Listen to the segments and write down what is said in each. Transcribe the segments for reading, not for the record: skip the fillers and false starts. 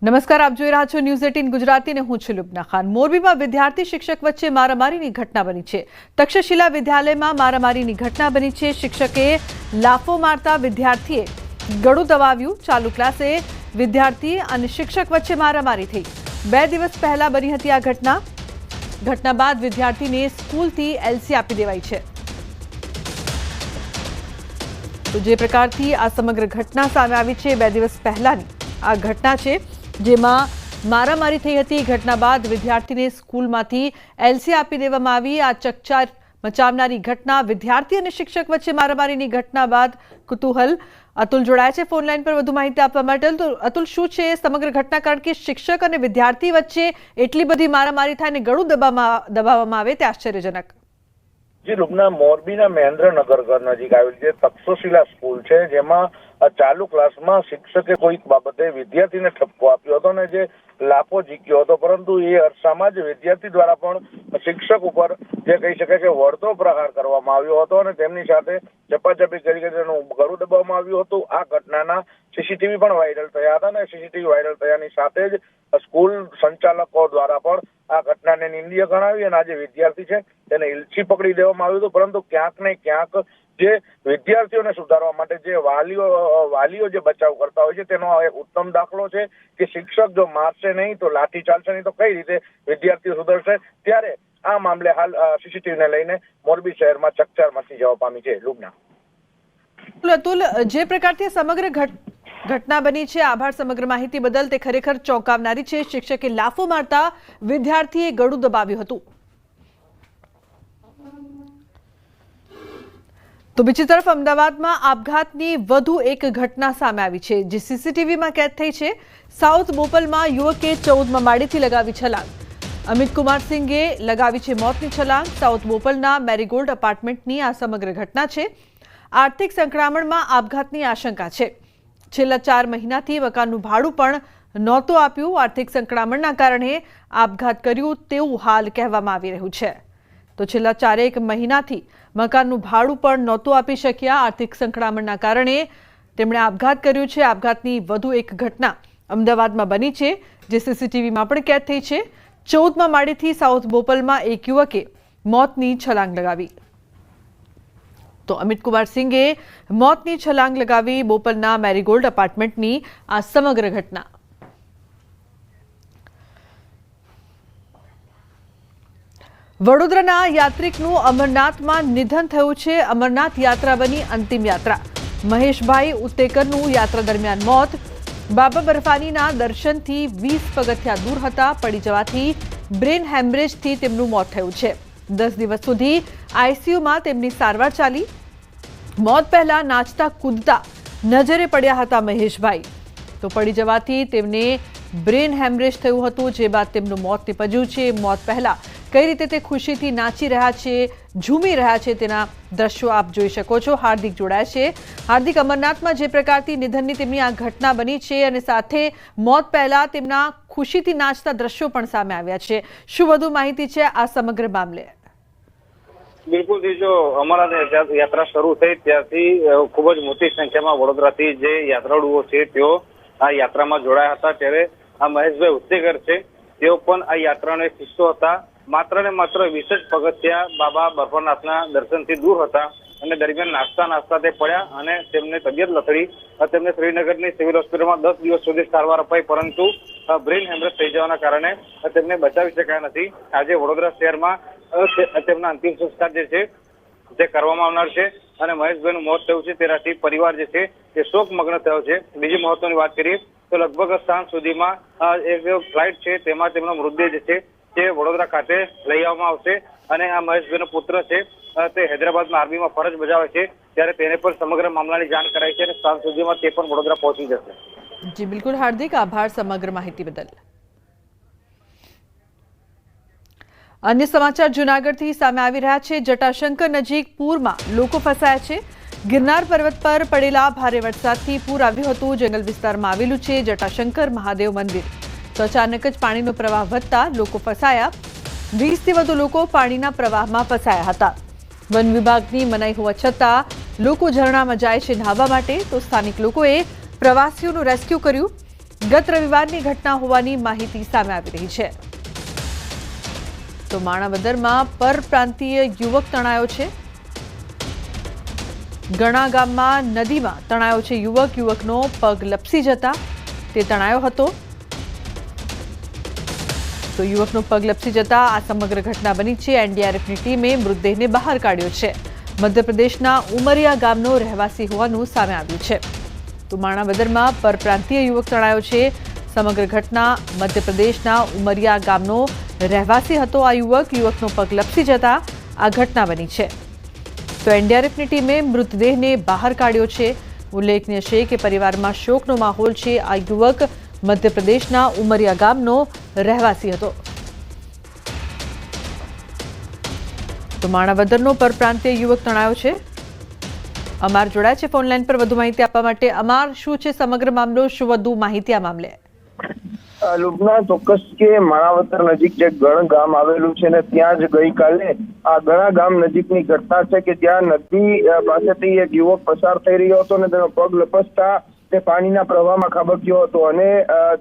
નમસ્કાર, આપ જોઈ રહ્યા છો ન્યૂઝ 18 ગુજરાતી ને હું છું લુબના ખાન। મોરબીમાં વિદ્યાર્થી શિક્ષક વચ્ચે મારામારીની ઘટના બની છે। તક્ષશિલા વિદ્યાલયમાં મારામારીની ઘટના બની છે। શિક્ષકે લાફો મારતા વિદ્યાર્થીએ ગળું દબાવ્યું। ચાલુ ક્લાસે વિદ્યાર્થી અને શિક્ષક વચ્ચે મારામારી થઈ। 2 દિવસ પહેલા બની હતી આ ઘટના બાદ વિદ્યાર્થીને સ્કૂલથી એલસી આપી દેવાઈ છે। તો જે પ્રકારથી આ સમગ્ર ઘટના સામે આવી છે, 2 દિવસ પહેલાની આ ઘટના છે જેમાં મારામારી થઈ હતી। ઘટના બાદ વિદ્યાર્થીને સ્કૂલમાંથી એલસી આપી દેવામાં આવી। આ ચકચાર મચાવનારી ઘટના, વિદ્યાર્થી અને શિક્ષક વચ્ચે મારામારીની ઘટના બાદ કુતૂહલ। અતુલ જોડાયા છે ફોન લાઈન પર વધુ માહિતી આપવા માટે। તો અતુલ, શું છે સમગ્ર ઘટના? કારણ કે શિક્ષક અને વિદ્યાર્થી વચ્ચે એટલી બધી મારામારી થાય અને ગળું દબાવવામાં આવે તે આશ્ચર્યજનક। જી લુબના, મોરબીના મહેન્દ્રનગર નજીક આવેલી જે તક્ષશિલા સ્કૂલ છે, જેમાં ચાલુ ક્લાસમાં શિક્ષકે કોઈક બાબતે વિદ્યાર્થીને ઠપકો આપ્યો હતો અને જે લાફો ઝીક્યો હતો, પરંતુ એ અરસામાં જ વિદ્યાર્થી દ્વારા પણ શિક્ષક ઉપર જે કહી શકાય કે વળતો પ્રહાર કરવામાં આવ્યો હતો અને તેમની સાથે ઝપાઝપી કરી તેનું ગળું દબાવવામાં આવ્યું હતું। આ ઘટનાના સીસીટીવી પણ વાયરલ થયા હતા અને સીસીટીવી વાયરલ થયાની સાથે જ સ્કૂલ સંચાલકો દ્વારા પણ આ ઘટનાને નિંદનીય ગણાવી અને આ જે વિદ્યાર્થી છે તેને ઇલસી પકડી દેવામાં આવ્યું હતું। પરંતુ ક્યાંક ને ક્યાંક જે વિદ્યાર્થીઓને સુધારવા માટે જે વાલીઓ જે બચાવ કરતા હોય છે તેનો એક ઉત્તમ દાખલો છે કે શિક્ષક જો મારશે નહીં તો લાઠી ચાલશે નહીં, તો કઈ રીતે વિદ્યાર્થીઓ સુધરશે। ત્યારે આ મામલે હાલ સીસીટીવીને લઈને મોરબી શહેરમાં ચકચાર મચી જવા પામી છે। લુબના, અતુલ, જે પ્રકારથી સમગ્ર ઘટના બની છે, આભાર સમગ્ર માહિતી બદલ। તે ખરેખર ચોંકાવનારી છે। શિક્ષકે લાફો મારતા વિદ્યાર્થીએ ગળું દબાવ્યું હતું। તો બીજી તરફ અમદાવાદમાં આપઘાતની વધુ એક ઘટના સામે આવી છે, જે સીસીટીવીમાં કેદ થઈ છે। સાઉથ બોપલમાં યુવકે 14મા માળેથી લગાવી છલાંગ। અમિત કુમાર સિંઘે લગાવી છે મોતની છલાંગ। સાઉથ બોપલના મેરીગોલ્ડ એપાર્ટમેન્ટની આ સમગ્ર ઘટના છે। આર્થિક સંકળામણમાં આપઘાતની આશંકા છે। છેલ્લા 4 મહિનાથી મકાનનું ભાડું પણ નહોતું આપ્યું। આર્થિક સંકળામણના કારણે આપઘાત કર્યું તેવું હાલ કહેવામાં આવી રહ્યું છે। તો છેલ્લા 4 મહિનાથી મકાનનું ભાડું પણ નહોતું આપી શક્યા। આર્થિક સંકળામણના કારણે તેમણે આપઘાત કર્યું છે। આપઘાતની વધુ એક ઘટના અમદાવાદમાં બની છે, જે સીસીટીવીમાં પણ કેદ થઈ છે। 14મા માળેથી સાઉથ બોપલમાં એક યુવકે મોતની છલાંગ લગાવી। તો અમિત કુમાર સિંઘે મોતની છલાંગ લગાવી। બોપલના મેરીગોલ્ડ એપાર્ટમેન્ટની આ સમગ્ર ઘટના। વડોદરાના યાત્રિકનું અમરનાથમાં નિધન થયું છે। અમરનાથ યાત્રા બની અંતિમ યાત્રા। મહેશભાઈ ઉત્તેકરનું યાત્રા દરમિયાન મોત। બાબા બર્ફાનીના દર્શનથી 20 પગથિયા દૂર હતા। પડી જવાથી બ્રેન હેમરેજથી તેમનું મોત થયું છે। 10 દિવસ સુધી આઈસીયુમાં તેમની સારવાર ચાલી। મોત પહેલા નાચતા કૂદતા નજરે પડ્યા હતા મહેશભાઈ। તો પડી જવાથી તેમને બ્રેન હેમરેજ થયું હતું, જે બાદ તેમનું મોત નીપજ્યું છે। મોત પહેલા કઈ રીતે તે ખુશીથી નાચી રહ્યા છે, ઝૂમી રહ્યા છે, તેના દ્રશ્યો આપ જોઈ શકો છો। હાર્દિક જોડાયા છે। હાર્દિક, અમરનાથમાં જે પ્રકારથી નિધનની તેમની આ ઘટના બની છે અને સાથે મોત પહેલા તેમના ખુશીથી નાચતા દ્રશ્યો પણ સામે આવ્યા છે, શું વધુ માહિતી છે આ સમગ્ર મામલે? બિલકુલ, જો અમરનાથ યાત્રા શરૂ થઈ ત્યારથી ખૂબ જ મોટી સંખ્યામાં વડોદરાથી જે યાત્રાળુઓ છે તેઓ આ યાત્રામાં જોડાયા હતા। ત્યારે આ મહેશભાઈ ઉત્તેકર છે, તેઓ પણ આ યાત્રાનો એક હિસ્સો હતા। માત્ર ને માત્ર 20 જ પગથિયા બાબા બર્ફાનાથના દર્શનથી દૂર હતા અને દરમિયાન નાસ્તા તે પડ્યા અને તેમને તબિયત લથડી। તેમને શ્રીનગરની સિવિલ હોસ્પિટલમાં 10 દિવસ સુધી સારવાર અપાઈ, પરંતુ બ્રેન હેમરેજ થઈ જવાના કારણે તેમને બચાવી શકાયા નથી। આજે વડોદરા શહેરમાં તેમના અંતિમ સંસ્કાર જે છે તે કરવામાં આવનાર છે અને મહેશભાઈનું મોત થયું છે તેનાથી પરિવાર જે છે તે શોકમગ્ન થયો છે। બીજી મહત્વની વાત કરીએ તો લગભગ સાંજ સુધીમાં એક ફ્લાઇટ છે તેમાં તેમનો મૃતદેહ જે છે તે વડોદરા ખાતે લઈ આવવામાં આવશે અને આ મહેશભાઈનો પુત્ર છે તે હૈદરાબાદમાં આર્મીમાં ફરજ બજાવે છે, ત્યારે તેને પણ સમગ્ર મામલાની જાણ કરાઈ છે અને સાંજ સુધીમાં તે પણ વડોદરા પહોંચી જશે। જી બિલકુલ હાર્દિક, આભાર સમગ્ર માહિતી બદલ। અન્ય સમાચાર જૂનાગઢથી સામે આવી રહ્યા છે। જટાશંકર નજીક પૂરમાં લોકો ફસાયા છે। ગિરનાર પર્વત પર પડેલા ભારે વરસાદથી પૂર આવ્યું હતું। જંગલ વિસ્તારમાં આવેલું છે જટાશંકર મહાદેવ મંદિર। તો અચાનક જ પાણીનો પ્રવાહ વધતા લોકો ફસાયા। 20થી વધુ લોકો પાણીના પ્રવાહમાં ફસાયા હતા। વન વિભાગની મનાઈ હોવા છતાં લોકો ઝરણામાં જાય છે નહાવા માટે। તો સ્થાનિક લોકોએ પ્રવાસીઓનું રેસ્ક્યુ કર્યું। ગત રવિવારની ઘટના હોવાની માહિતી સામે આવી રહી છે. તો માણાવદરમાં પરપ્રાંતીય યુવક તણાયો છે. ગણા ગામમાં નદીમાં તણાયો છે યુવક. યુવકનો પગ લપસી જતા તે તણાયો હતો. તો યુવકનો પગ લપસી જતા આ સમગ્ર ઘટના બની છે. એનડીઆરએફની ટીમે મૃતદેહને બહાર કાઢ્યો છે. મધ્યપ્રદેશના ઉમરિયા ગામનો રહેવાસી હોવાનું સામે આવ્યું છે. તો માણાવદરમાં પરપ્રાંતીય યુવક તણાયો છે. સમગ્ર ઘટના મધ્યપ્રદેશના ઉમરિયા ગામનો રહેવાસી હતો આ યુવક. યુવકનો પગ લપસી જતા આ ઘટના બની છે. તો એનડીઆરએફની ટીમે મૃતદેહને બહાર કાઢ્યો છે. ઉલ્લેખનીય છે કે પરિવારમાં શોકનો માહોલ છે. આ યુવક મધ્યપ્રદેશના ઉમરિયા ગામનો રહેવાસી હતો. તો માણાવદરનો પરપ્રાંતીય યુવક તણાયો છે. અમાર જોડાય છે ફોન લાઈન પર વધુ માહિતી આપવા માટે. અમાર, શું છે સમગ્ર મામલો? શું વધુ માહિતી આ મામલે? લુબના ચોક્કસ કે માણાવદર નજીક જે ગણ ગામ આવેલું છે ને ત્યાં જ ગઈકાલે આ ગણા ગામ નજીકની ઘટના છે કે ત્યાં નદી પાસેથી એક યુવક પસાર થઈ રહ્યો હતો અને તેનો પગ લપસતા તે પાણીના પ્રવાહમાં ખાબક્યો હતો અને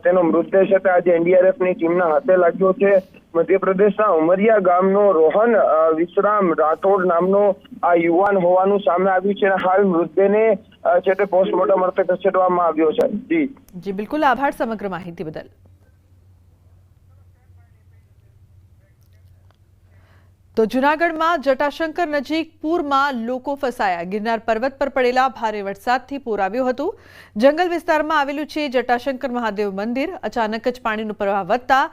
તેનો મૃતદેહ છે તે આજે એનડીઆરએફની ટીમના હાથે લાગ્યો છે. મધ્યપ્રદેશના ઉમરિયા ગામનો રોહન વિશ્રામ રાઠોડ નામનો આ યુવાન હોવાનું સામે આવ્યું છે અને હાલ મૃતદેહને છે તે પોસ્ટમોર્ટમ અર્થે ખસેડવામાં આવ્યો છે. જી બિલકુલ, આભાર સમગ્ર માહિતી બદલ. તો જૂનાગઢમાં જટાશંકર નજીક પૂરમાં લોકો ફસાયા. ગિરનાર પર્વત પર પડેલા ભારે વરસાદથી પૂર આવ્યું હતું. જંગલ વિસ્તારમાં આવેલું છે જટાશંકર મહાદેવ મંદિર. અચાનક જ પાણીનો પ્રવાહ વધતા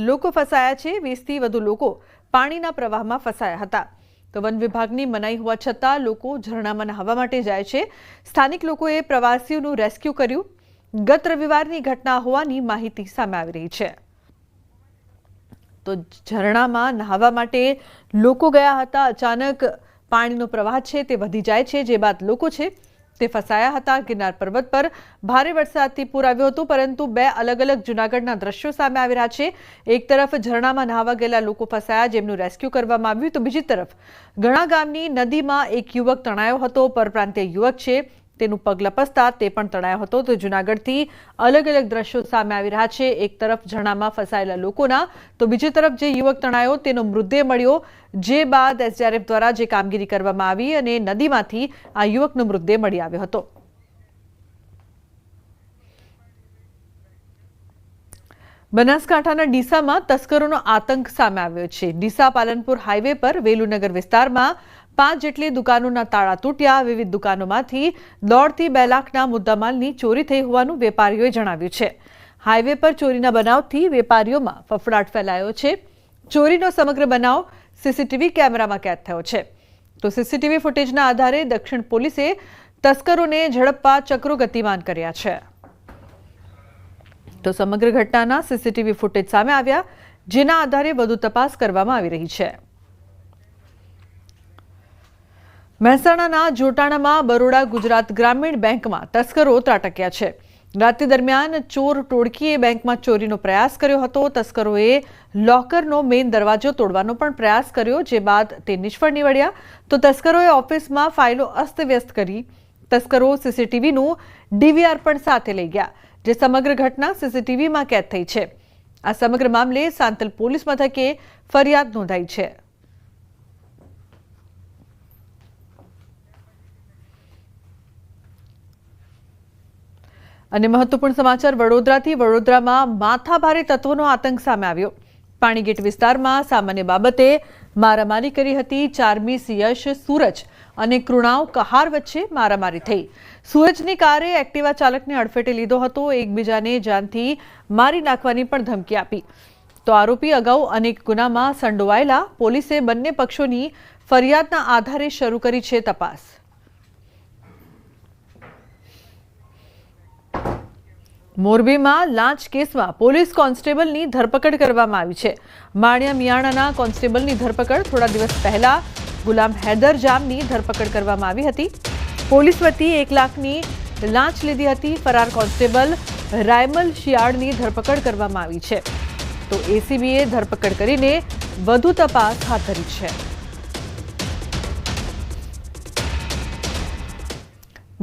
લોકો ફસાયા છે. 20થી વધુ લોકો પાણીના પ્રવાહમાં ફસાયા હતા. તો વન વિભાગની મનાઈ હોવા છતાં લોકો ઝરણામાં નહાવા માટે જાય છે. સ્થાનિક લોકોએ પ્રવાસીઓનું રેસ્ક્યુ કર્યું. ગત રવિવારની ઘટના હોવાની માહિતી સામે આવી રહી છે. તો ઝરણામાં નહાવા માટે લોકો ગયા હતા. અચાનક પાણીનો પ્રવાહ છે તે વધી જાય છે, જે બાદ લોકો છે તે ફસાયા હતા. ગિરનાર પર્વત પર ભારે વરસાદથી પૂર આવ્યું હતું, પરંતુ બે અલગ અલગ જૂનાગઢના દ્રશ્યો સામે આવી રહ્યા છે. એક તરફ ઝરણામાં નહાવા ગયેલા લોકો ફસાયા, જેમનું રેસ્ક્યુ કરવામાં આવ્યું, તો બીજી તરફ ગણા ગામની નદીમાં એક યુવક તણાયો હતો. પરપ્રાંતીય યુવક છે, તેનું પગ લપસતા તે પણ તણાયો હતો. તો જૂનાગઢથી અલગ અલગ દ્રશ્યો સામે આવી રહ્યા છે. એક તરફ ઝરણામાં ફસાયેલા લોકોના, તો બીજી તરફ જે યુવક તણાયો તેનો મૃતદેહ મળ્યો, જે બાદ એસડીઆરએફ દ્વારા જે કામગીરી કરવામાં આવી અને નદીમાંથી આ યુવકનો મૃતદેહ મળી આવ્યો હતો. બનાસકાંઠાના ડીસામાં તસ્કરોનો આતંક સામે આવ્યો છે. ડીસા પાલનપુર હાઈવે પર વેલુનગર વિસ્તારમાં 5 જેટલી દુકાનોના તાળા તૂટ્યા. વિવિધ દુકાનોમાંથી 1.5 થી 2 લાખના મુદ્દામાલની ચોરી થઈ હોવાનું વેપારીઓએ જણાવ્યું છે. હાઈવે પર ચોરીના બનાવથી વેપારીઓમાં ફફડાટ ફેલાયો છે. ચોરીનો સમગ્ર બનાવ સીસીટીવી કેમેરામાં કેદ થયો છે. તો સીસીટીવી ફૂટેજના આધારે દક્ષિણ પોલીસે તસ્કરોને ઝડપવા ચક્રો ગતિમાન કર્યા છે. તો સમગ્ર ઘટનાના સીસીટીવી ફૂટેજ સામે આવ્યા, જેના આધારે વધુ તપાસ કરવામાં આવી રહી છે. મહેસાણાના જોટાણામાં બરોડા ગુજરાત ગ્રામીણ બેંકમાં તસ્કરો ત્રાટક્યા છે. રાત્રિ દરમિયાન ચોર ટોળકીએ બેંકમાં ચોરીનો પ્રયાસ કર્યો હતો. તસ્કરોએ લોકરનો મેઇન દરવાજો તોડવાનો પણ પ્રયાસ કર્યો, જે બાદ તે નિષ્ફળ નીવડ્યા. તો તસ્કરોએ ઓફિસમાં ફાઇલો અસ્તવ્યસ્ત કરી. તસ્કરો સીસીટીવીનું ડીવીઆર પણ સાથે લઈ ગયા, જે સમગ્ર ઘટના સીસીટીવીમાં કેદ થઈ છે. આ સમગ્ર મામલે સાંતલ પોલીસ મથકે ફરિયાદ નોંધાઈ છે. અને મહત્વપૂર્ણ સમાચાર વડોદરાથી. વડોદરામાં માથાભારે તત્વોનો આતંક સામે આવ્યો. પાણીગેટ વિસ્તારમાં સામાન્ય બાબતે મારામારી કરી હતી. ચાર્મિસ યશ સૂરજ અને કૃણાવ કહાર વચ્ચે મારામારી થઈ. સૂરજની કારે એક્ટિવા ચાલકને અડફેટે લીધો હતો. એકબીજાને જાનથી મારી નાખવાની પણ ધમકી આપી. તો આરોપી અગાઉ અનેક ગુનામાં સંડોવાયેલા. પોલીસે બંને પક્ષોની ફરિયાદના આધારે શરૂ કરી છે તપાસ. મોરબીમાં લાંચ કેસમાં પોલીસ કોન્સ્ટેબલની ધરપકડ કરવામાં આવી છે. માળિયા મિયાણાના કોન્સ્ટેબલની ધરપકડ થોડા દિવસ પહેલા ગુલામ હૈદર જામની ધરપકડ કરવામાં આવી હતી. પોલીસ વતી 1 લાખની લાંચ લીધી હતી. ફરાર કોન્સ્ટેબલ રાયમલ શિયાળની ધરપકડ કરવામાં આવી છે. તો એસીબીએ ધરપકડ કરીને વધુ તપાસ હાથ ધરી છે.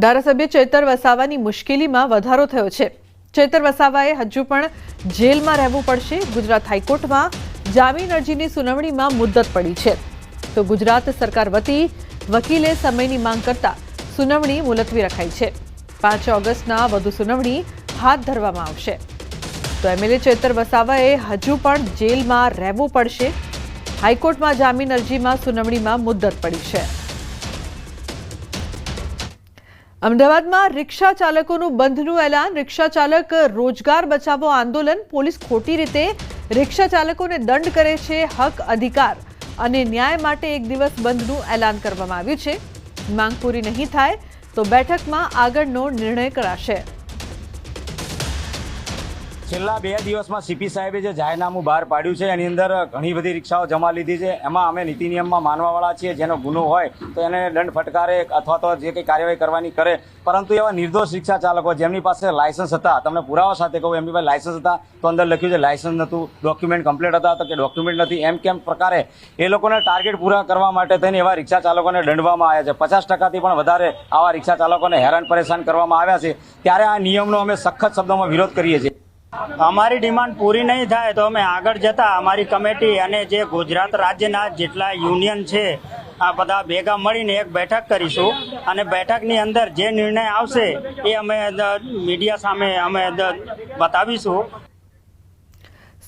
ધારાસભ્ય ચેતર વસાવાની મુશ્કેલીમાં વધારો થયો છે. ચૈતર વસાવાએ હજુ પણ જેલમાં રહેવું પડશે. ગુજરાત હાઈકોર્ટમાં જામીન અરજીની સુનાવણીમાં મુદ્દત પડી છે, તો ગુજરાત સરકાર વતી વકીલે સમયની માંગ કરતા સુનાવણી મુલતવી રખાઈ છે. 5 ઓગસ્ટના વધુ સુનાવણી હાથ ધરવામાં આવશે. તો એમએલએ ચૈતર વસાવાએ હજુ પણ જેલમાં રહેવું પડશે. હાઈકોર્ટમાં જામીન અરજીમાં સુનાવણીમાં મુદ્દત પડી છે. અમદાવાદમાં રિક્ષા ચાલકોનું બંધનું એલાન. રિક્ષા ચાલક રોજગાર બચાવો આંદોલન. પોલીસ ખોટી રીતે રિક્ષા ચાલકોને દંડ કરે છે. હક, અધિકાર અને ન્યાય માટે એક દિવસ બંધનું એલાન કરવામાં આવ્યું છે. માંગ પૂરી નહીં થાય તો બેઠકમાં આગળનો નિર્ણય કરાશે. છેલ્લા 2 દિવસમાં સીપી સાહેબે જે જાહેરનામું બહાર પાડ્યું છે એની અંદર ઘણી બધી રિક્ષાઓ જમા લીધી છે. એમાં અમે નીતિ નિયમમાં માનવાવાળા છીએ, જેનો ગુનો હોય તો એને દંડ ફટકારે અથવા તો જે કંઈ કાર્યવાહી કરવાની કરે. પરંતુ એવા નિર્દોષ રિક્ષા ચાલકો જેમની પાસે લાયસન્સ હતા, તમને પુરાવા સાથે કહું, એમની પાસે લાયસન્સ હતા તો અંદર લખ્યું છે લાયસન્સ નહોતું, ડોક્યુમેન્ટ કમ્પ્લીટ હતા તો કે ડોક્યુમેન્ટ નથી, એમ કેમ પ્રકારે એ લોકોને ટાર્ગેટ પૂરા કરવા માટે થઈને એવા રિક્ષા ચાલકોને દંડવામાં આવ્યા છે. 50%થી પણ વધારે આવા રિક્ષા ચાલકોને હેરાન પરેશાન કરવામાં આવ્યા છે. ત્યારે આ નિયમનો અમે સખત શબ્દોમાં વિરોધ કરીએ છીએ. અમારી ડિમાન્ડ પૂરી નહીં થાય તો અમે આગળ જતા અમારી કમિટી અને જે ગુજરાત રાજ્યના જેટલા યુનિયન છે આ બધા ભેગા મળીને એક બેઠક કરીશું અને બેઠકની અંદર જે નિર્ણય આવશે એ અમે મીડિયા સામે અમે બતાવીશું.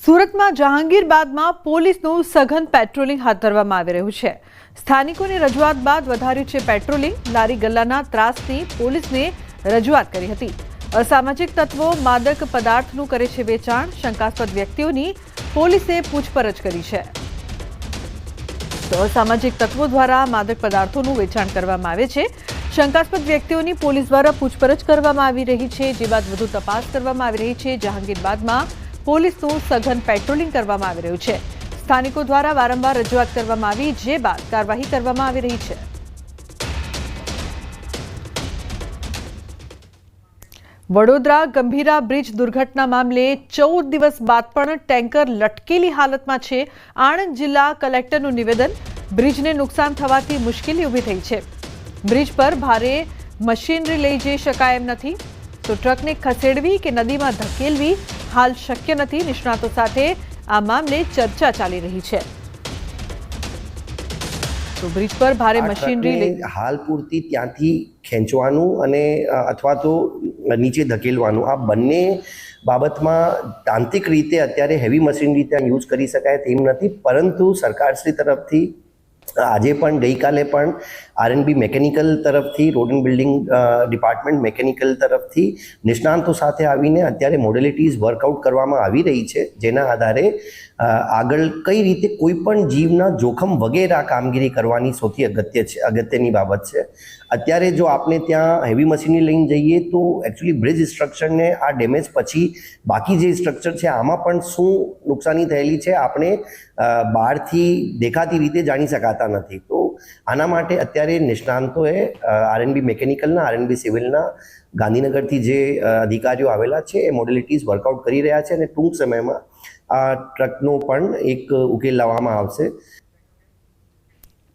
સુરતમાં જહાંગીરબાદમાં પોલીસનું સઘન પેટ્રોલિંગ હાથ ધરવામાં આવી રહ્યું છે. સ્થાનિકોની રજૂઆત બાદ વધાર્યું છે પેટ્રોલિંગ. લારી ગલ્લાના ત્રાસની પોલીસને રજૂઆત કરી હતી. અસામાજિક તત્વો માદક પદાર્થનું કરે છે વેચાણ. શંકાસ્પદ વ્યક્તિઓની પોલીસે પૂછપરછ કરી છે. તો અસામાજિક તત્વો દ્વારા માદક પદાર્થોનું વેચાણ કરવામાં આવે છે. શંકાસ્પદ વ્યક્તિઓની પોલીસ દ્વારા પૂછપરછ કરવામાં આવી રહી છે, જે બાદ વધુ તપાસ કરવામાં આવી રહી છે. જહાંગીરબાદમાં પોલીસનું સઘન પેટ્રોલિંગ કરવામાં આવી રહ્યું છે. સ્થાનિકો દ્વારા વારંવાર રજૂઆત કરવામાં આવી, જે બાદ કાર્યવાહી કરવામાં આવી રહી છે. વડોદરા ગંભીરા બ્રિજ દુર્ઘટના મામલે 14 દિવસ બાદ પણ ટેન્કર લટકેલી હાલતમાં છે. આણંદ જિલ્લા કલેક્ટરનું નિવેદન. બ્રિજને નુકસાન થવાથી મુશ્કેલી ઊભી થઈ છે. બ્રિજ પર ભારે મશીનરી લઈ જઈ શકાય એમ નથી, તો ટ્રકને ખસેડવી કે નદીમાં ધકેલવી હાલ શક્ય નથી. નિષ્ણાતો સાથે આ મામલે ચર્ચા ચાલી રહી છે. તો બ્રિજ પર ભારે મશીનરી હાલ પૂરતી ત્યાંથી ખેંચવાનું અને અથવા તો નીચે ધકેલવાનું, આ બંને બાબતમાં તાંત્રિક રીતે અત્યારે હેવી મશીનરી ત્યાં યુઝ કરી શકાય તેમ નથી. પરંતુ સરકારશ્રી તરફથી આજે પણ ગઈકાલે પણ આરએનબી મેકેનિકલ તરફથી, road and building department mechanical તરફથી નિષ્ણાંતો સાથે આવીને અત્યારે મોડેલિટીઝ વર્કઆઉટ કરવામાં આવી રહી છે, જેના આધારે આગળ કઈ રીતે કોઈ પણ જીવના જોખમ વગેરે આ કામગીરી કરવાની સૌથી અગત્યની બાબત છે. અત્યારે જો આપણે ત્યાં હેવી મશીનરી લઈને જઈએ તો એકચ્યુઅલી બ્રિજ સ્ટ્રક્ચરને આ ડેમેજ પછી બાકી જે સ્ટ્રક્ચર છે આમાં પણ શું નુકસાની થયેલી છે આપણે બહારથી દેખાતી રીતે જાણી શકાતા નથી. તો આના માટે અત્યારે નિષ્ણાંતોએ આરએનબી મેકેનિકલના, આરએનબી સિવિલના ગાંધીનગરથી જે અધિકારીઓ આવેલા છે એ મોડેલિટીઝ વર્કઆઉટ કરી રહ્યા છે અને ટૂંક સમયમાં આ ટ્રકનો પણ એક ઉકેલ લાવવામાં આવશે.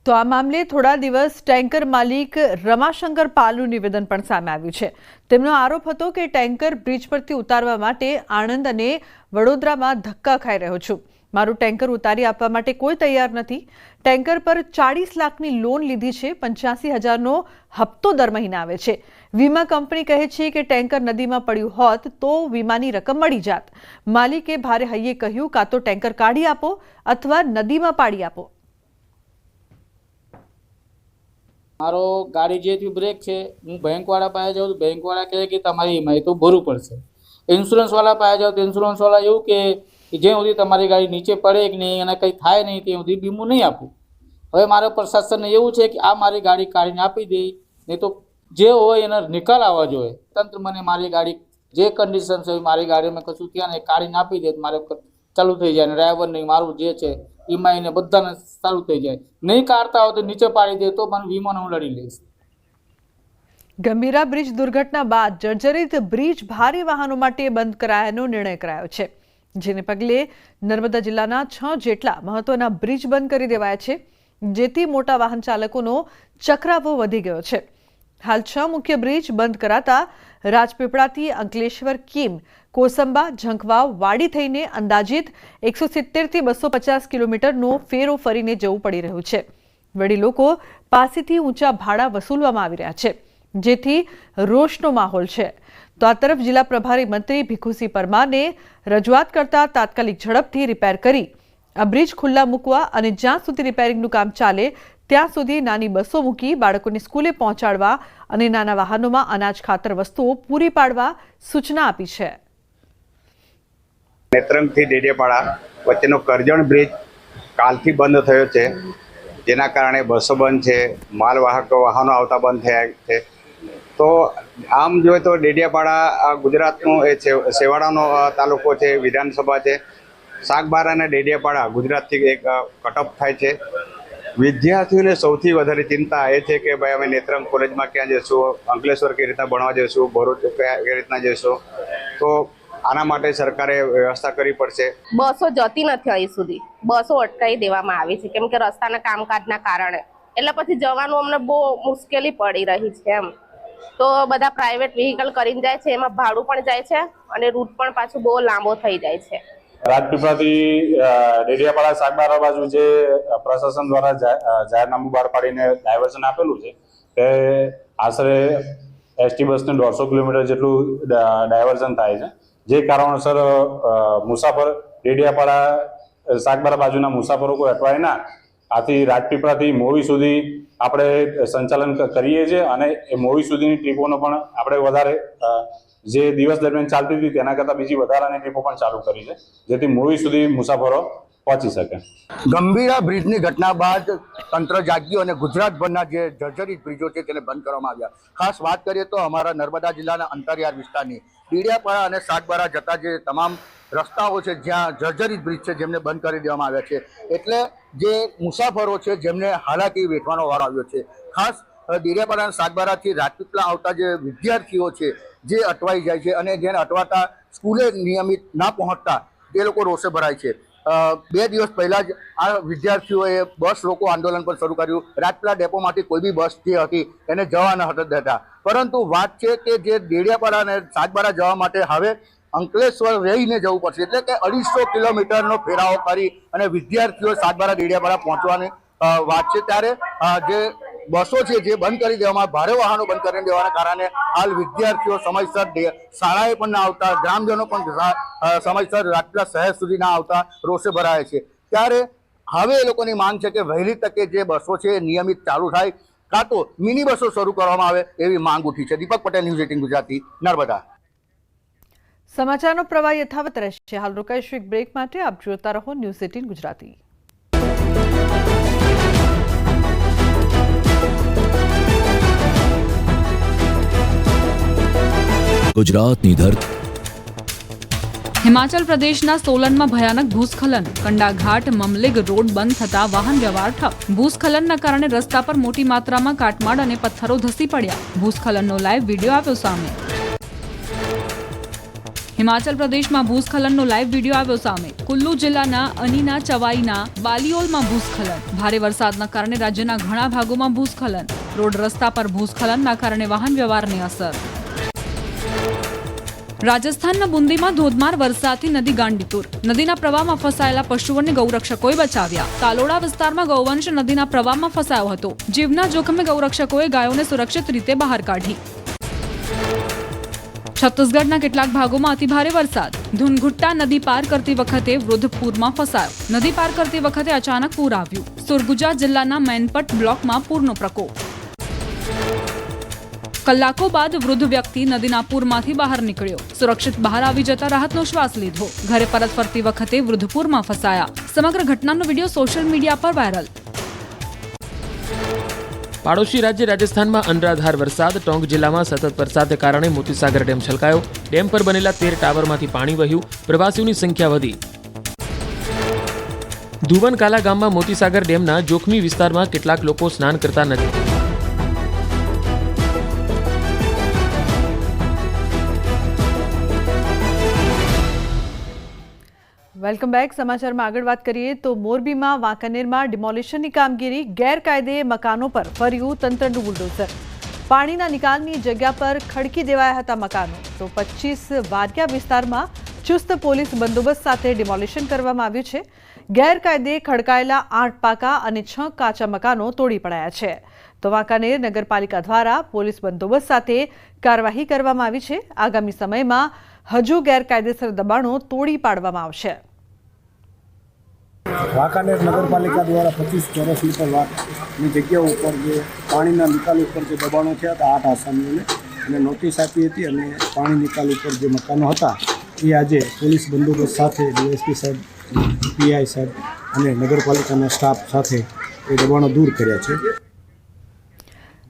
તો આ મામલે થોડા દિવસ ટેન્કર માલિક રમાશંકર પાલનું નિવેદન પણ સામે આવ્યું છે. તેમનો આરોપ હતો કે ટેન્કર બ્રિજ પરથી ઉતારવા માટે આણંદ અને વડોદરામાં ધક્કા ખાઈ રહ્યો છું. મારું ટેન્કર ઉતારી આપવા માટે કોઈ તૈયાર નથી. ટેન્કર પર 40 લાખની લોન લીધી છે. 85,000નો હપ્તો દર મહિને આવે છે. વીમા કંપની કહે છે કે ટેન્કર નદીમાં પડ્યું હોત તો વીમાની રકમ મળી જાત. માલિકે ભારે હૈયે કહ્યું, કાં તો ટેન્કર કાઢી આપો અથવા નદીમાં પાડી આપો. મારો ગાડી જે બ્રેક છે, હું બેંકવાળા પાસે જાઉં તો બેંકવાળા કહે કે તમારી ઈએમઆઈ તો ભરવું પડશે. ઇન્સ્યોરન્સવાળા પાસે જાઉં તો ઇન્સ્યોરન્સવાળા એવું કે જ્યાં સુધી તમારી ગાડી નીચે પડે કે નહીં અને કંઈ થાય નહીં ત્યાં સુધી વીમો નહીં આપું. હવે મારા પ્રશાસનને એવું છે કે આ મારી ગાડી કાઢીને આપી દે, નહીં તો જે હોય એનો નિકાલ આવવા જોઈએ. તંત્ર મને મારી ગાડી જે કન્ડિશન છે મારી ગાડીમાં કશું ત્યાં ને કાઢીને આપી દે મારે ચાલુ થઈ જાય, અને ડ્રાઈવર નહીં મારું જે છે ઈમાઈને બધાને ચાલુ થઈ જાય. નહીં કાઢતા હોય તો નીચે પાડી દે તો મને વીમાને હું લડી લઈશ. ગંભીરા બ્રિજ દુર્ઘટના બાદ જર્જરિત બ્રિજ ભારે વાહનો માટે બંધ કરાયાનો નિર્ણય કરાયો છે, જેને પગલે નર્મદા જિલ્લાના 6 જેટલા મહત્વના બ્રિજ બંધ કરી દેવાયા છે, જેથી મોટા વાહન ચાલકોનો ચક્રાવો વધી ગયો છે. હાલ 6 મુખ્ય બ્રિજ બંધ કરાતા રાજપીપળાથી અંકલેશ્વર કીમ, કોસંબા, ઝંખવાવ, વાડી થઈને અંદાજિત 170 થી 250 કિલોમીટરનો ફેરો ફરીને જવું પડી રહ્યું છે. વળી લોકો પાસેથી ઊંચા ભાડા વસૂલવામાં આવી રહ્યા છે, જેથી રોષનો માહોલ છે. તો આ તરફ જિલ્લા પ્રભારી મંત્રી ભીખુસિંહ પરમારને રજૂઆત કરતા તાત્કાલિક ઝડપથી રિપેર કરી આ બ્રિજ ખુલ્લા મૂકવા અને જ્યાં સુધી રિપેરિંગનું કામ ચાલે ત્યાં સુધી નાની બસો મૂકી બાળકોને સ્કૂલે પહોંચાડવા અને નાના વાહનોમાં અનાજ, ખાતર વસ્તુઓ પૂરી પાડવા સૂચના આપી છે. નેત્રંગથી ડેડિયાપાડા વચ્ચેનો કરજણ બ્રિજ કાલથી બંધ થયો છે, જેના કારણે બસો બંધ છે, માલવાહક વાહનો આવતા બંધ થયા છે. તો આમ જોઈએ તો ડેડિયાપાડા ગુજરાતનો એ છેવાડાનો તાલુકો છે, વિધાનસભા છે. સાગબારા અને ડેડિયાપાડા ગુજરાતથી એક કટઅપ થાય છે. વિદ્યાર્થીઓને સૌથી વધારે ચિંતા એ છે કે ભાઈ અમે નેત્રંગ કોલેજમાં ક્યાં જઈશું, અંકલેશ્વર કઈ રીતના ભણવા જઈશું, ભરૂચ કઈ રીતના જઈશું. તો આના માટે સરકારે વ્યવસ્થા કરવી પડશે. બસો જતી નથી અહીં સુધી, બસો અટકાવી દેવામાં આવી છે કેમ કે રસ્તાના કામકાજના કારણે. એટલે પછી જવાનું અમને બહુ મુશ્કેલી પડી રહી છે એમ. તો બધા પ્રાઇવેટ વ્હીકલ કરીને જાય છે, એમાં ભાડું પણ જાય છે અને રૂટ પણ પાછું બહુ લાંબો થઈ જાય છે. રાજપીપળાથી ડેડિયાપાડા સાગબારા બાજુ જે પ્રશાસન દ્વારા જાહેરનામું બહાર પાડીને ડાયવર્ઝન આપેલું છે તે આશરે એસટી બસને 150 કિલોમીટર જેટલું ડાયવર્ઝન થાય છે. જે કારણોસર મુસાફર ડેડિયાપાડા સાગબારા બાજુના મુસાફરો કોઈ અટવાય ના. આથી રાજપીપળાથી મોવી સુધી આપણે સંચાલન કરીએ છીએ અને એ મોવી સુધીની ટ્રીપોનો પણ આપણે વધારે જે દિવસ દરમિયાન ચાલતી હતી તેના કરતાં બીજી વધારાની ટ્રીપો પણ ચાલુ કરી છે, જેથી મોવી સુધી મુસાફરો પહોંચી શકે. ગંભીરા બ્રિજની ઘટના બાદ તંત્ર જાગ્યું અને ગુજરાતભરના જે જર્જરિત બ્રિજો છે તેને બંધ કરવામાં આવ્યા. ખાસ વાત કરીએ તો અમારા નર્મદા જિલ્લાના અંતરિયાળ વિસ્તારની ડેડિયાપાડા અને સાગબારા જતા જે તમામ રસ્તાઓ છે જ્યાં જર્જરિત બ્રિજ છે જેમને બંધ કરી દેવામાં આવ્યા છે. એટલે જે મુસાફરો છે જેમને હાલાકી વેઠવાનો વારો આવ્યો છે. ખાસ ડેડિયાપાડા અને સાગબારાથી રાજપીપળા આવતા જે વિદ્યાર્થીઓ છે જે અટવાઈ જાય છે અને જેને અટવાતા સ્કૂલે નિયમિત ના પહોંચતા તે લોકો રોષે ભરાય છે. 2 દિવસ પહેલાં જ આ વિદ્યાર્થીઓએ બસ રોકો આંદોલન પણ શરૂ કર્યું. રાજપીપળા ડેપોમાંથી કોઈ બી બસ જે હતી એને જવા ન હતા દેતા. પરંતુ વાત છે કે જે ડેડિયાપાડા અને સાગબારા જવા માટે હવે અંકલેશ્વર રહીને જવું પડશે. એટલે કે 250 કિલોમીટરનો ફેરાવો કરી અને વિદ્યાર્થીઓ સાગબારા ડેડિયાપાડા પહોંચવાની વાત છે. ત્યારે જે બસો છે જે બંધ કરી દેવામાં, ભારે વાહનો બંધ કરી દેવાના કારણે હાલ વિદ્યાર્થીઓ સમયસર શાળાએ પણ ના આવતા, ગ્રામજનો પણ સમયસર રાજપીપળા શહેર સુધી ના આવતા રોષે ભરાય છે. ત્યારે હવે એ લોકોની માંગ છે કે વહેલી તકે જે બસો છે એ નિયમિત ચાલુ થાય, કાં તો મિની બસો શરૂ કરવામાં આવે એવી માંગ ઉઠી છે. દીપક પટેલ, ન્યૂઝ 18 ગુજરાતી, નર્મદા. સમાચારનો પ્રવાહ યથાવત રહેશે. હાલ રોકાઈશું એક બ્રેક માટે. આપ જોતા રહો ન્યૂઝ 18 ગુજરાતી. ગુજરાતની ધરતી. હિમાચલ પ્રદેશના સોલનમાં ભયાનક ભૂસ્ખલન. કંડાઘાટ મમલિગ રોડ બંધ થતા વાહન વ્યવહાર ઠપ. ભૂસ્ખલનના કારણે રસ્તા પર મોટી માત્રામાં કાટમાળ અને પથ્થરો ધસી પડ્યા. ભૂસ્ખલનનો લાઈવ વિડીયો આવ્યો સામે. હિમાચલ પ્રદેશમાં ભૂસ્ખલનનો લાઈવ વિડીયો આવ્યો સામે. કુલ્લુ જિલ્લાના અનીના ચવાઈના બાલિયોલમાં ભૂસ્ખલન. ભારે વરસાદના કારણે રાજ્યના ઘણા ભાગોમાં ભૂસ્ખલન. રોડ રસ્તા પર ભૂસ્ખલનના કારણે વાહન વ્યવહારની અસર. રાજસ્થાનના બુંદીમાં ધોધમાર વરસાદથી નદી ગાંડીતુર. નદીના પ્રવાહમાં ફસાયેલા પશુઓને ગૌરક્ષકોએ બચાવ્યા. તાલોડા વિસ્તારમાં ગૌવંશ નદીના પ્રવાહમાં ફસાયો હતો. જીવના જોખમે ગૌરક્ષકોએ ગાયોને સુરક્ષિત રીતે બહાર કાઢી. છત્તીસગઢના કેટલાક ભાગોમાં અતિભારે વરસાદ. ધુનઘુટ્ટા નદી પાર કરતી વખતે વૃદ્ધ પૂરમાં ફસાયો. નદી પાર કરતી વખતે અચાનક પૂર આવ્યું. સુરગુજા જિલ્લાના મેનપટ બ્લોકમાં પૂરનો પ્રકોપ. કલાકો બાદ વૃદ્ધ વ્યક્તિ નદીના પૂરમાંથી બહાર નીકળ્યો. સુરક્ષિત બહાર આવી જતા રાહતનો શ્વાસ લીધો. ઘરે પરત ફરતી વખતે વૃદ્ધ પૂરમાં ફસાયા. સમગ્ર ઘટનાનો વિડીયો સોશિયલ મીડિયા પર વાયરલ. પાડોશી રાજ્ય રાજસ્થાનમાં અનરાધાર વરસાદ. ટોંક જિલ્લામાં સતત વરસાદને કારણે મોતીસાગર ડેમ છલકાયો. ડેમ પર બનેલા 13 ટાવરમાંથી પાણી વહ્યું. પ્રવાસીઓની સંખ્યા વધી. ધુવનકાલા ગામમાં મોતીસાગર ડેમના જોખમી વિસ્તારમાં કેટલાક લોકો સ્નાન કરતા નથી. Welcome back. સમાચારમાં આગળ વાત કરીએ તો મોરબીમાં વાંકાનેરમાં ડિમોલિશનની કામગીરી. ગેરકાયદે મકાનો પર ફર્યું તંત્રનું બુલડોઝર. પાણીના નિકાલની જગ્યા પર ખડકી દેવાયા હતા મકાનો. તો 25 વાડિયા વિસ્તારમાં ચુસ્ત પોલીસ બંદોબસ્ત સાથે ડિમોલિશન કરવામાં આવ્યું છે. ગેરકાયદે ખડકાયેલા 8 પાકા અને 6 કાચા મકાનો તોડી પડાયા છે. તો વાંકાનેર નગરપાલિકા દ્વારા પોલીસ બંદોબસ્ત સાથે કાર્યવાહી કરવામાં આવી છે. આગામી સમયમાં હજુ ગેરકાયદેસર દબાણો તોડી પાડવામાં આવશે. વાંકાનેર નગરપાલિકા દ્વારા 25 ચોરસ મીટર વાટની જગ્યાઓ ઉપર જે પાણીના નિકાલ ઉપર જે દબાણો થયા હતા 8 આસામીઓને અને નોટિસ આપી હતી અને પાણી નિકાલ ઉપર જે મકાનો હતા એ આજે પોલીસ બંદોબસ્ત સાથે ડીએસપી સાહેબ, પીઆઈ સાહેબ અને નગરપાલિકાના સ્ટાફ સાથે એ દબાણો દૂર કર્યા છે.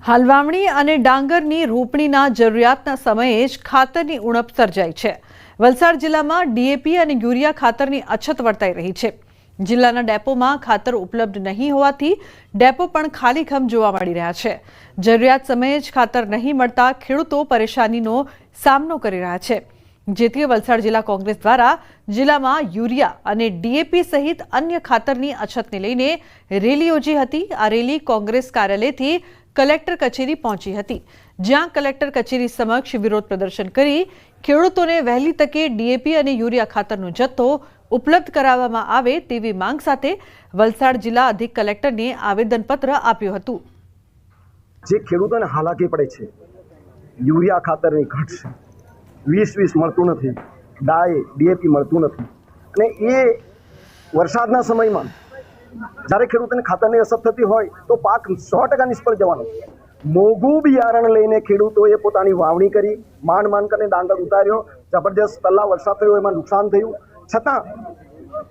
હાલ વાવણી અને ડાંગરની રોપણીના જરૂરિયાતના સમયે જ ખાતરની ઉણપ સર્જાઈ છે. વલસાડ જિલ્લામાં ડીએપી અને યુરિયા ખાતરની અછત વર્તાઈ રહી છે. જિલ્લાના ડેપોમાં ખાતર ઉપલબ્ધ નહીં હોવાથી ડેપો પણ ખાલીખમ જોવા મળી રહ્યા છે. જરૂરિયાત સમયે જ ખાતર નહીં મળતા ખેડૂતો પરેશાનીનો સામનો કરી રહ્યા છે. જેથી વલસાડ જિલ્લા કોંગ્રેસ દ્વારા જિલ્લામાં યુરિયા અને ડીએપી સહિત અન્ય ખાતરની અછતને લઈને રેલી યોજી હતી. આ રેલી કોંગ્રેસ કાર્યાલયથી કલેક્ટર કચેરી પહોંચી હતી, જ્યાં કલેક્ટર કચેરી સમક્ષ વિરોધ પ્રદર્શન કરી ખેડૂતોને વહેલી તકે ડીએપી અને યુરિયા ખાતરનો જથ્થો ઉપલબ્ધ કરાવવામાં આવે તેવી માંગ સાથે વલસાડ જિલ્લા અધિક કલેક્ટરને આવેદનપત્ર આપ્યું હતું. જે ખેડૂતોને હાલાકી પડે છે, યુરિયા ખાતરની ઘટ છે, 20 મળતું નથી, ડીએપી મળતું નથી અને એ વરસાદના સમયમાં જ્યારે ખેડૂતોને ખાતરની અછત થતી હોય તો પાક 100% નિષ્ફળ જવાનો. મોંઘું બિયારણ લઈને ખેડૂતોએ પોતાની વાવણી કરી, માંડ કરીને ડાંગર ઉતાર્યો, જબરજસ્ત પહેલા વરસાદ થયો એમાં નુકસાન થયું, છતાં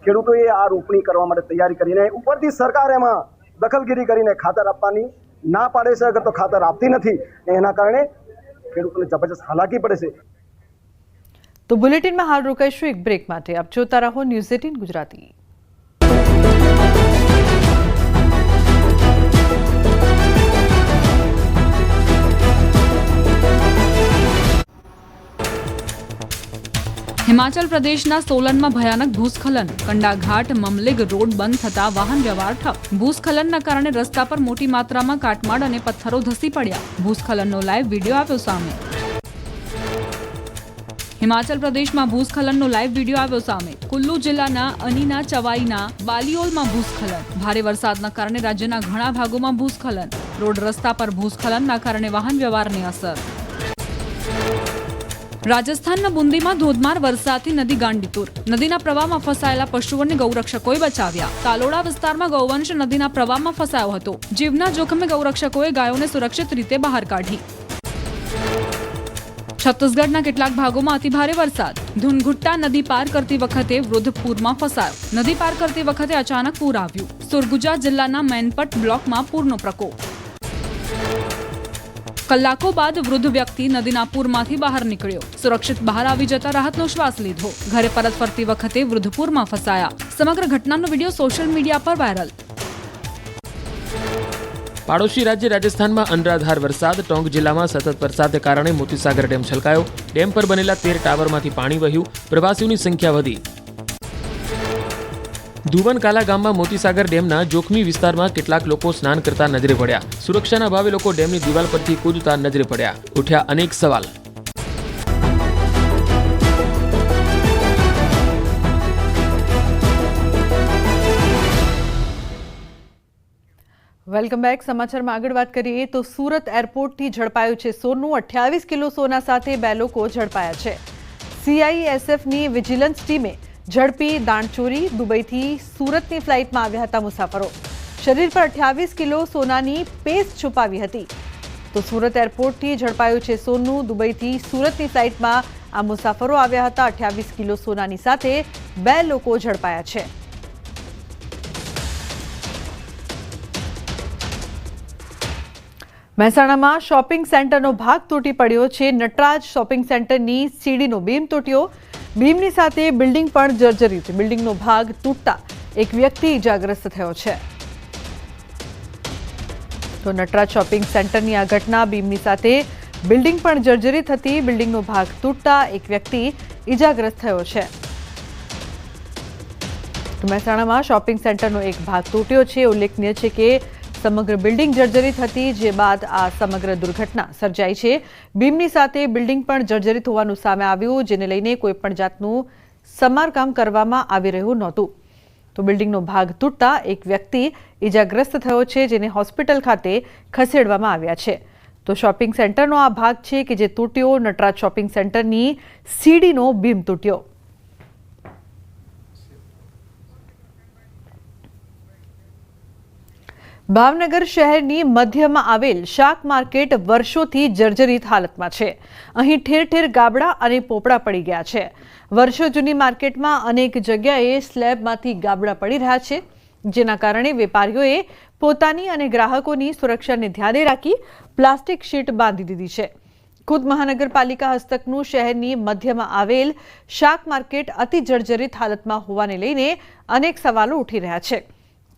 ખેડૂતોએ આ રોપણી કરવા માટે તૈયારી કરીને ઉપરથી સરકાર એમાં દખલગીરી કરીને ખાતર આપવાની ના પાડે છે. અગર તો ખાતર આપતી નથી એના કારણે ખેડૂતોને જબરજસ્ત હાલાકી પડે છે. તો બુલેટિનમાં હાલ રોકાઈશું એક બ્રેક માટે. આપ જોતા રહો ન્યૂઝ 18 ગુજરાતી. હિમાચલ પ્રદેશના સોલનમાં ભયાનક ભૂસ્ખલન. કંડાઘાટ મમલેગ રોડ બંધ થતા વાહન વ્યવહાર ઠપ. ભૂસ્ખલનના કારણે રસ્તા પર મોટી માત્રામાં કાટમાળ અને પથ્થરો ધસી પડ્યા. ભૂસ્ખલનનો લાઈવ વિડીયો આવ્યો સામે. હિમાચલ પ્રદેશમાં ભૂસ્ખલનનો લાઈવ વિડીયો આવ્યો સામે. કુલ્લુ જિલ્લાના અનીના ચવાઈના બાલિયોલમાં ભૂસ્ખલન. ભારે વરસાદના કારણે રાજ્યના ઘણા ભાગોમાં ભૂસ્ખલન. રોડ રસ્તા પર ભૂસ્ખલનના કારણે વાહન વ્યવહારને અસર. રાજસ્થાનના બુંદીમાં ધોધમાર વરસાદથી નદી ગાંડીતુર. નદીના પ્રવાહમાં ફસાયેલા પશુઓને ગૌરક્ષકોએ બચાવ્યા. તાલોડા વિસ્તારમાં ગૌવંશ નદીના પ્રવાહમાં ફસાયો હતો. જીવના જોખમે ગૌરક્ષકોએ ગાયોને સુરક્ષિત રીતે બહાર કાઢી. છત્તીસગઢના કેટલાક ભાગોમાં અતિભારે વરસાદ. ધુનઘુટ્ટા નદી પાર કરતી વખતે વૃદ્ધ પૂરમાં ફસાયો. નદી પાર કરતી વખતે અચાનક પૂર આવ્યું. સુરગુજા જિલ્લાના મેનપટ બ્લોકમાં પૂરનો પ્રકોપ. કલાકો બાદ વૃદ્ધ વ્યક્તિ નદીના પૂરમાંથી બહાર નીકળ્યો. સુરક્ષિત બહાર આવી જતા રાહતનો શ્વાસ લીધો. ઘરે પરત ફરતી વખતે વૃદ્ધ પૂરમાં ફસાયા. સમગ્ર ઘટનાનો વિડીયો સોશિયલ મીડિયા પર વાયરલ. પાડોશી રાજ્ય રાજસ્થાનમાં અનરાધાર વરસાદ. ટોંક જિલ્લામાં સતત વરસાદને કારણે મોતીસાગર ડેમ છલકાયો. ડેમ પર બનેલા 13 ટાવરમાંથી પાણી વહ્યું. પ્રવાસીઓની સંખ્યા વધી. ધુવનકાલા ગામમાં મોતીસાગર ડેમના જોખમી વિસ્તારમાં કેટલાક લોકો સ્નાન કરતા નજરે પડ્યા. સુરક્ષાના ભાવે લોકો ડેમની દિવાલ પરથી કૂદતા નજરે પડ્યા. ઉઠ્યા અનેક સવાલ. Welcome back. સમાચારમાં આગળ વાત કરીએ તો સુરત એરપોર્ટથી ઝડપાયું છે સોનું. 28 કિલો સોના સાથે 2 લોકો ઝડપાયા છે. CISFની વિજિલન્સ ટીમે ઝડપી દાણચોરી. દુબઈથી સુરતની ફ્લાઇટમાં આવ્યા હતા મુસાફરો. શરીર પર 28 કિલો સોનાની પેસ્ટ છુપાવી હતી. તો સુરત એરપોર્ટથી ઝડપાયું છે સોનું. દુબઈથી સુરતની ફ્લાઇટમાં આ મુસાફરો આવ્યા હતા. 28 કિલો સોનાની સાથે 2 લોકો ઝડપાયા છે. મહેસાણામાં શોપિંગ સેન્ટરનો ભાગ તૂટી પડ્યો છે. નટરાજ શોપિંગ સેન્ટરની સીડીનો બીમ તૂટ્યો. બીમની સાથે બિલ્ડિંગ પણ જર્જરિત. બિલ્ડિંગનો ભાગ તૂટતા એક વ્યક્તિ ઇજાગ્રસ્ત થયો છે. તો નટરાજ શોપિંગ સેન્ટરની આ ઘટના. બીમની સાથે બિલ્ડિંગ પણ જર્જરિત હતી. બિલ્ડિંગનો ભાગ તૂટતા એક વ્યક્તિ ઇજાગ્રસ્ત થયો છે. મહેસાણામાં શોપિંગ સેન્ટરનો એક ભાગ તૂટ્યો છે. ઉલ્લેખનીય છે કે સમગ્ર બિલ્ડિંગ જર્જરિત હતી, જે બાદ આ સમગ્ર દુર્ઘટના સર્જાઈ છે. બીમની સાથે બિલ્ડિંગ પણ જર્જરિત હોવાનું સામે આવ્યું, જેને લઈને કોઈપણ જાતનું સમારકામ કરવામાં આવી રહ્યું નહોતું. તો બિલ્ડિંગનો ભાગ તૂટતા એક વ્યક્તિ ઈજાગ્રસ્ત થયો છે, જેને હોસ્પિટલ ખાતે ખસેડવામાં આવ્યા છે. તો શોપિંગ સેન્ટરનો આ ભાગ છે કે જે તૂટ્યો. નટરાજ શોપિંગ સેન્ટરની સીડીનો બીમ તૂટ્યો. ભાવનગર શહેરની મધ્યમાં આવેલ શાક માર્કેટ વર્ષોથી જર્જરિત હાલતમાં છે. અહીં ઠેર ઠેર ગાબડા અને પોપડા પડી ગયા છે. વર્ષો જૂની માર્કેટમાં અનેક જગ્યાએ સ્લેબમાંથી ગાબડા પડી રહ્યા છે, જેના કારણે વેપારીઓએ પોતાની અને ગ્રાહકોની સુરક્ષાને ધ્યાને રાખી પ્લાસ્ટિક શીટ બાંધી દીધી છે. ખુદ મહાનગરપાલિકા હસ્તકનું શહેરની મધ્યમાં આવેલ શાક માર્કેટ અતિ જર્જરિત હાલતમાં હોવાને લઈને અનેક સવાલો ઉઠી રહ્યા છે.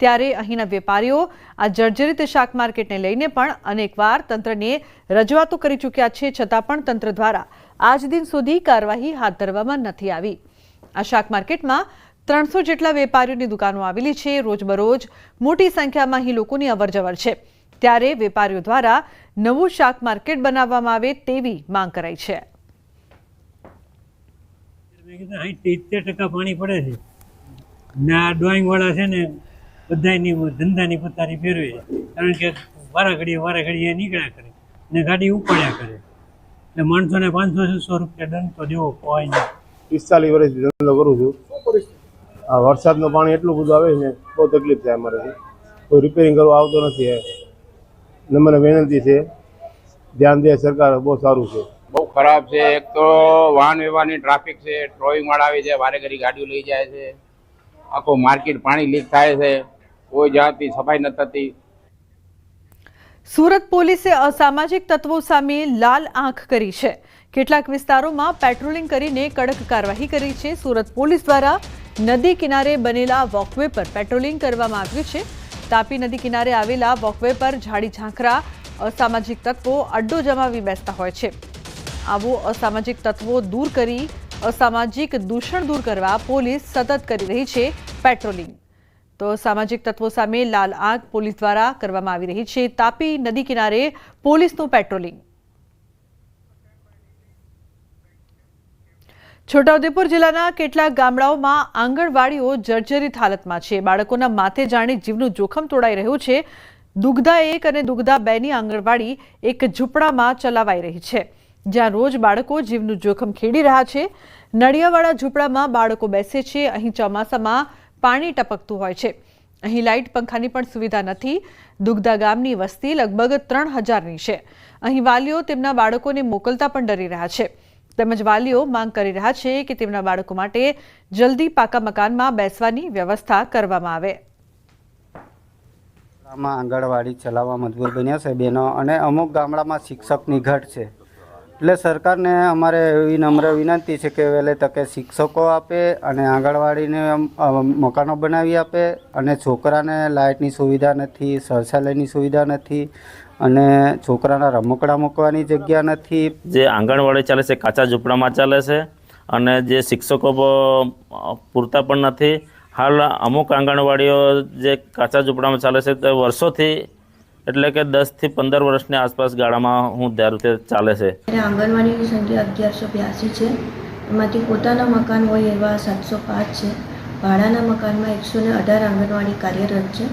ત્યારે અહીંના વેપારીઓ આ જર્જરિત શાક માર્કેટને લઈને પણ અનેકવાર તંત્રને રજૂઆતો કરી ચૂક્યા છે, છતાં પણ તંત્ર દ્વારા આજ દિન સુધી કાર્યવાહી હાથ ધરવામાં નથી આવી. આ શાક માર્કેટમાં 300 જેટલા વેપારીઓની દુકાનો આવેલી છે. રોજબરોજ મોટી સંખ્યામાં અહીં લોકોની અવરજવર છે. ત્યારે વેપારીઓ દ્વારા નવું શાક માર્કેટ બનાવવામાં આવે તેવી માંગ કરાઈ છે. 70% પાણી પડે છે ને આ ડ્રોઈંગ વાળા છે ને બધાની ધંધાની પથારી ફેરવે છે, કારણ કે વારા ઘડીએ નીકળ્યા કરે ને ગાડી ઉપાડ્યા કરે એટલે માણસોને 500-600 રૂપિયા દંડ તો દેવો હોય નહીં. 45 વર્ષથી ધંધો કરું છું. આ વરસાદનું પાણી એટલું બધું આવે છે, બહુ તકલીફ થાય અમારે. કોઈ રિપેરિંગ કરવા આવતો નથી. મને વિનંતી છે, ધ્યાન દે સરકાર, બહુ સારું છે. બહુ ખરાબ છે. એક તો વાહન વ્યવહારની ટ્રાફિક છે, ટ્રોઈંગ વાળા આવે છે, વારે ઘડી ગાડીઓ લઈ જાય છે, આખો માર્કેટ પાણી લીક થાય છે, કોઈ જાતની સફાઈ ન થતી. સુરત પોલીસે અસામાજિક તત્વો સામે લાલ આંખ કરી છે. કેટલાક વિસ્તારોમાં પેટ્રોલિંગ કરીને કડક કાર્યવાહી કરી છે. સુરત પોલીસ દ્વારા નદી કિનારે બનેલા વોકવે પર પેટ્રોલિંગ કરવામાં આવ્યું છે. તાપી નદી કિનારે આવેલા વોકવે પર ઝાડી ઝાંખરા અસામાજિક તત્વો અડ્ડો જમાવી બેસતા હોય છે. આવો અસામાજિક તત્વો દૂર કરી અસામાજિક દૂષણ દૂર કરવા પોલીસ સતત કરી રહી છે પેટ્રોલિંગ. તો સામાજિક તત્વો સામે લાલ આંખ પોલીસ દ્વારા કરવામાં આવી રહી છે. તાપી નદી કિનારે પોલીસનું પેટ્રોલિંગ. છોટાઉદેપુર જિલ્લાના કેટલાક ગામડાઓમાં આંગણવાડીઓ જર્જરિત હાલતમાં છે. બાળકોના માથે જાણે જીવનું જોખમ તોડાઈ રહ્યું છે. દુગ્ધા 1 અને દુગ્ધા 2ની આંગણવાડી એક ઝૂંપડામાં ચલાવાઈ રહી છે, જ્યાં રોજ બાળકો જીવનું જોખમ ખેડી રહ્યા છે. નળિયાવાળા ઝૂંપડામાં બાળકો બેસે છે. અહીં ચોમાસામાં પાણી ટપકતું હોય છે. અહીં લાઇટ પંખાની પણ સુવિધા નથી. દુગ્ધા ગામની વસ્તી લગભગ 3000ની છે. અહીં વાલીઓ તેમના બાળકોને મોકલતા પણ ડરી રહ્યા છે. તેમજ વાલીઓ માંગ કરી રહ્યા છે કે તેમના બાળકો માટે જલ્દી પાકા મકાનમાં બેસવાની વ્યવસ્થા કરવામાં આવે. આંગણવાડી ચલાવવા મજબૂર બન્યા છે બહેનો, અને અમુક ગામડામાં શિક્ષકની ઘટ છે. એટલે સરકારને અમારે એવી નમ્ર વિનંતી છે કે વહેલી તકે શિક્ષકો આપે અને આંગણવાડીને મકાનો બનાવી આપે. અને છોકરાને લાઇટની સુવિધા નથી, શૌચાલયની સુવિધા નથી, અને છોકરાના રમકડા મૂકવાની જગ્યા નથી. જે આંગણવાડી ચાલે છે કાચા ઝૂંપડામાં ચાલે છે, અને જે શિક્ષકો પૂરતા પણ નથી. હાલ અમુક આંગણવાડીઓ જે કાચા ઝૂંપડામાં ચાલે છે તે વર્ષોથી, એટલે કે 10 થી 15 વર્ષની આસપાસ ગાળામાં હું ધારું તે ચાલે છે. આંગણવાડીની સંખ્યા 1182 છે. એમાંથી પોતાના મકાન હોય એવા 705 છે. ભાડાના મકાનમાં 118 આંગણવાડી કાર્યરત છે.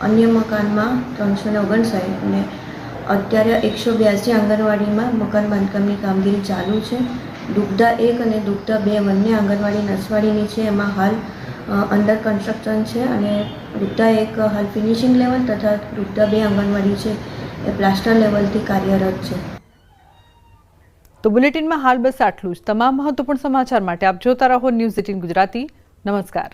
અન્ય મકાનમાં 359 અને અત્યારે 182 આંગણવાડીમાં મકાન બાંધકામની કામગીરી ચાલુ છે. દુગ્ધા 1 અને દુગ્ધા 2 બંને આંગણવાડી નસવાડીની છે. એમાં હાલ અંડર કન્સ્ટ્રક્શન છે, અને દુગ્ધા 1 હાલ ફિનિશિંગ લેવલ તથા દુગ્ધા 2 આંગણવાડી છે એ પ્લાસ્ટર લેવલથી કાર્યરત છે. તો બુલેટિનમાં હાલ બસ આટલું જ. તમામ મહત્વપૂર્ણ સમાચાર માટે આપ જોતા રહો ન્યૂઝ 18 ગુજરાતી. નમસ્કાર.